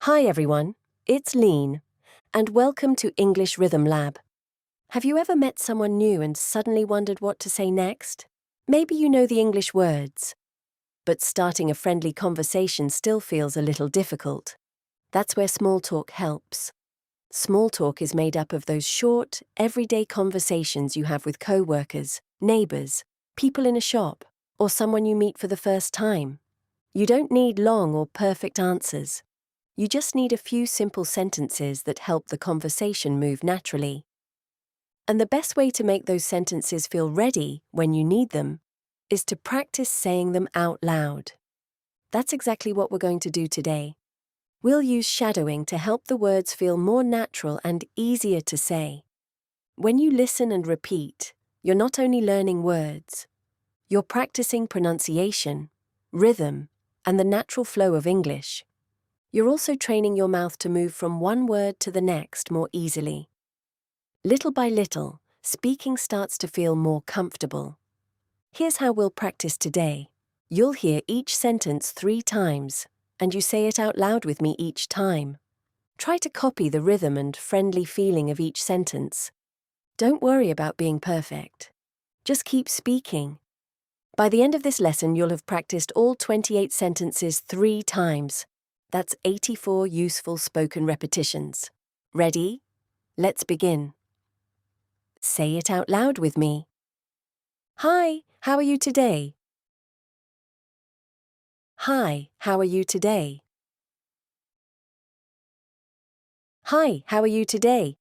Hi everyone, it's Lean, and welcome to English Rhythm Lab. Have you ever met someone new and suddenly wondered what to say next? Maybe you know the English words, but starting a friendly conversation still feels a little difficult. That's where small talk helps. Small talk is made up of those short, everyday conversations you have with co-workers, neighbors, people in a shop, or someone you meet for the first time. You don't need long or perfect answers. You just need a few simple sentences that help the conversation move naturally. And the best way to make those sentences feel ready when you need them is to practice saying them out loud. That's exactly what we're going to do today. We'll use shadowing to help the words feel more natural and easier to say. When you listen and repeat, you're not only learning words, you're practicing pronunciation, rhythm, and the natural flow of English. You're also training your mouth to move from one word to the next more easily. Little by little, speaking starts to feel more comfortable. Here's how we'll practice today. You'll hear each sentence 3 times, and you say it out loud with me each time. Try to copy the rhythm and friendly feeling of each sentence. Don't worry about being perfect. Just keep speaking. By the end of this lesson, you'll have practiced all 28 sentences 3 times. That's 84 useful spoken repetitions. Ready? Let's begin. Say it out loud with me. Hi, how are you today? Hi, how are you today? Hi, how are you today?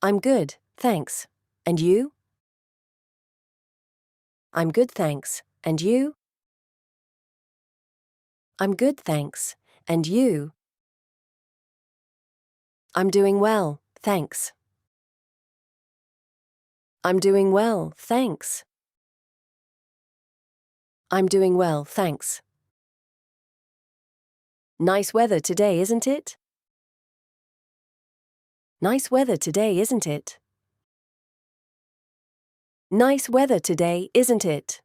I'm good, thanks. And you? I'm good, thanks. And you? I'm good, thanks. And you? I'm doing well, thanks. I'm doing well, thanks. I'm doing well, thanks. Nice weather today, isn't it? Nice weather today, isn't it? Nice weather today, isn't it?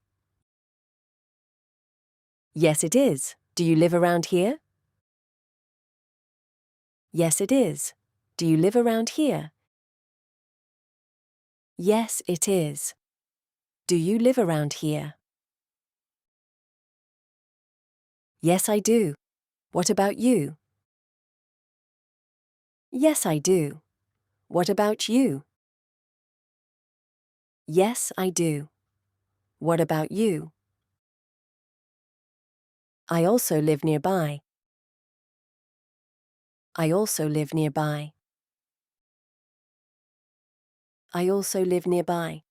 Yes, it is. Do you live around here? Yes, it is. Do you live around here? Yes, it is. Do you live around here? Yes, I do. What about you? Yes, I do. What about you? Yes, I do. What about you? I also live nearby. I also live nearby. I also live nearby.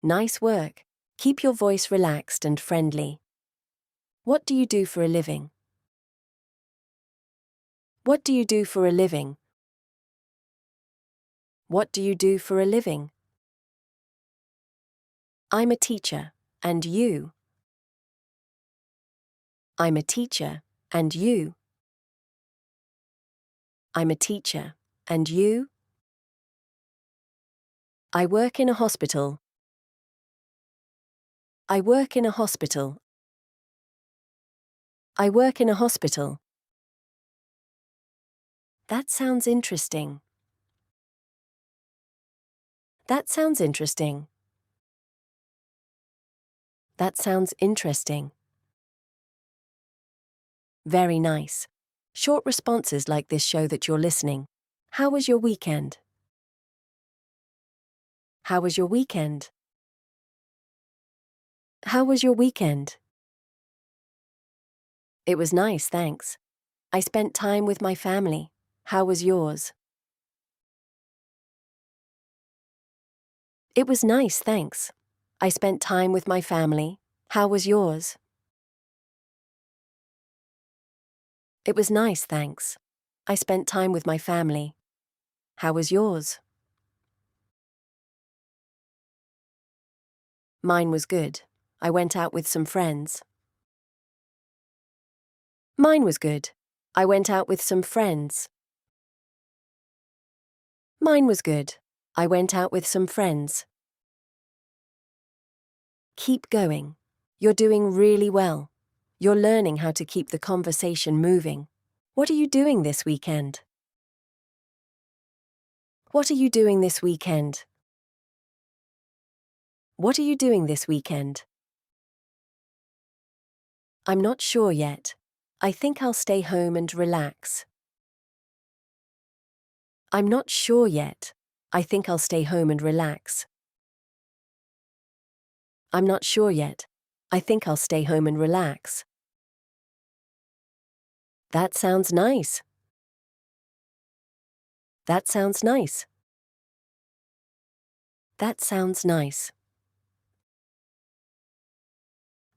Nice work. Keep your voice relaxed and friendly. What do you do for a living? What do you do for a living? What do you do for a living? I'm a teacher, and you? I'm a teacher, and you? I'm a teacher, and you? I work in a hospital. I work in a hospital. I work in a hospital. That sounds interesting. That sounds interesting. That sounds interesting. Very nice. Short responses like this show that you're listening. How was your weekend? How was your weekend? How was your weekend? It was nice, thanks. I spent time with my family. How was yours? It was nice, thanks. I spent time with my family. How was yours? It was nice, thanks. I spent time with my family. How was yours? Mine was good. I went out with some friends. Mine was good. I went out with some friends. Mine was good. I went out with some friends. Keep going. You're doing really well. You're learning how to keep the conversation moving. What are you doing this weekend? What are you doing this weekend? What are you doing this weekend? I'm not sure yet. I think I'll stay home and relax. I'm not sure yet. I think I'll stay home and relax. I'm not sure yet. I think I'll stay home and relax. That sounds nice. That sounds nice. That sounds nice.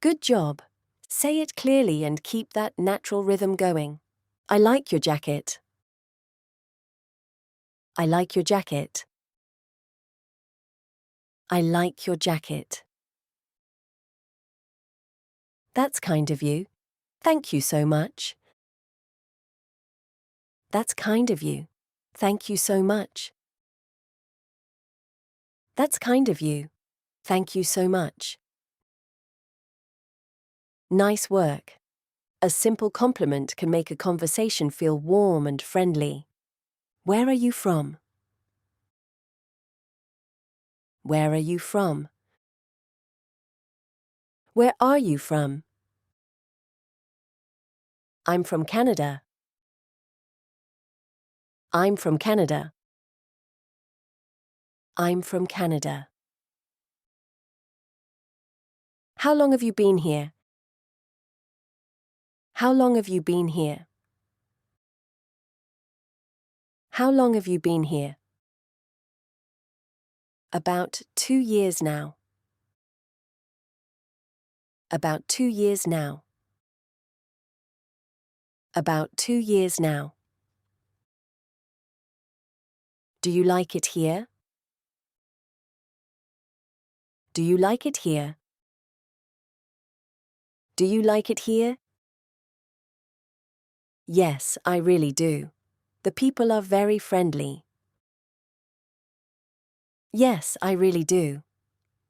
Good job. Say it clearly and keep that natural rhythm going. I like your jacket. I like your jacket. I like your jacket. That's kind of you. Thank you so much. That's kind of you. Thank you so much. That's kind of you. Thank you so much. Nice work. A simple compliment can make a conversation feel warm and friendly. Where are you from? Where are you from? Where are you from? I'm from Canada. I'm from Canada. I'm from Canada. How long have you been here? How long have you been here? How long have you been here? About 2 years now. About 2 years now. About 2 years now. Do you like it here? Do you like it here? Do you like it here? Yes, I really do. The people are very friendly. Yes, I really do.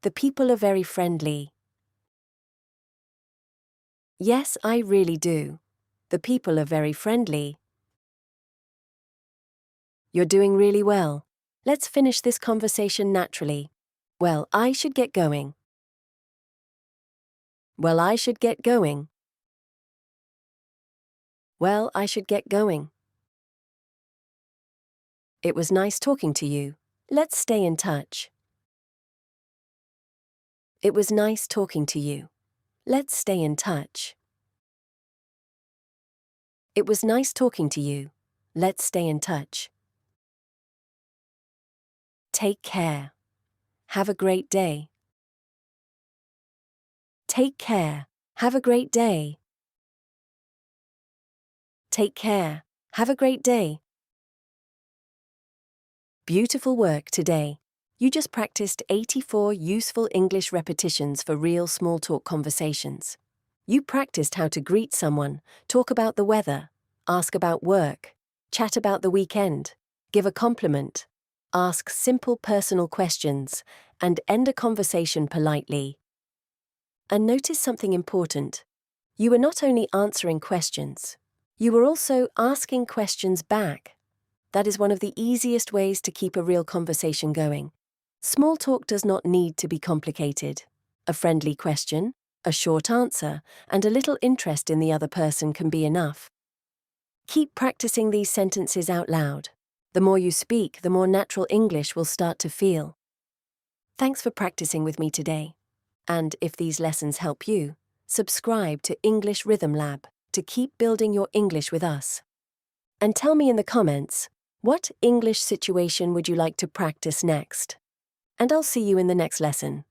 The people are very friendly. Yes, I really do. The people are very friendly. You're doing really well. Let's finish this conversation naturally. Well, I should get going. Well, I should get going. Well, I should get going. It was nice talking to you. Let's stay in touch. It was nice talking to you. Let's stay in touch. It was nice talking to you. Let's stay in touch. Take care. Have a great day. Take care. Have a great day. Take care. Have a great day. Beautiful work today. You just practiced 84 useful English repetitions for real small talk conversations. You practiced how to greet someone, talk about the weather, ask about work, chat about the weekend, give a compliment, ask simple personal questions, and end a conversation politely. And notice something important. You were not only answering questions, you were also asking questions back. That is one of the easiest ways to keep a real conversation going. Small talk does not need to be complicated. A friendly question, a short answer, and a little interest in the other person can be enough. Keep practicing these sentences out loud. The more you speak, the more natural English will start to feel. Thanks for practicing with me today. And if these lessons help you, subscribe to English Rhythm Lab to keep building your English with us. And tell me in the comments, what English situation would you like to practice next? And I'll see you in the next lesson.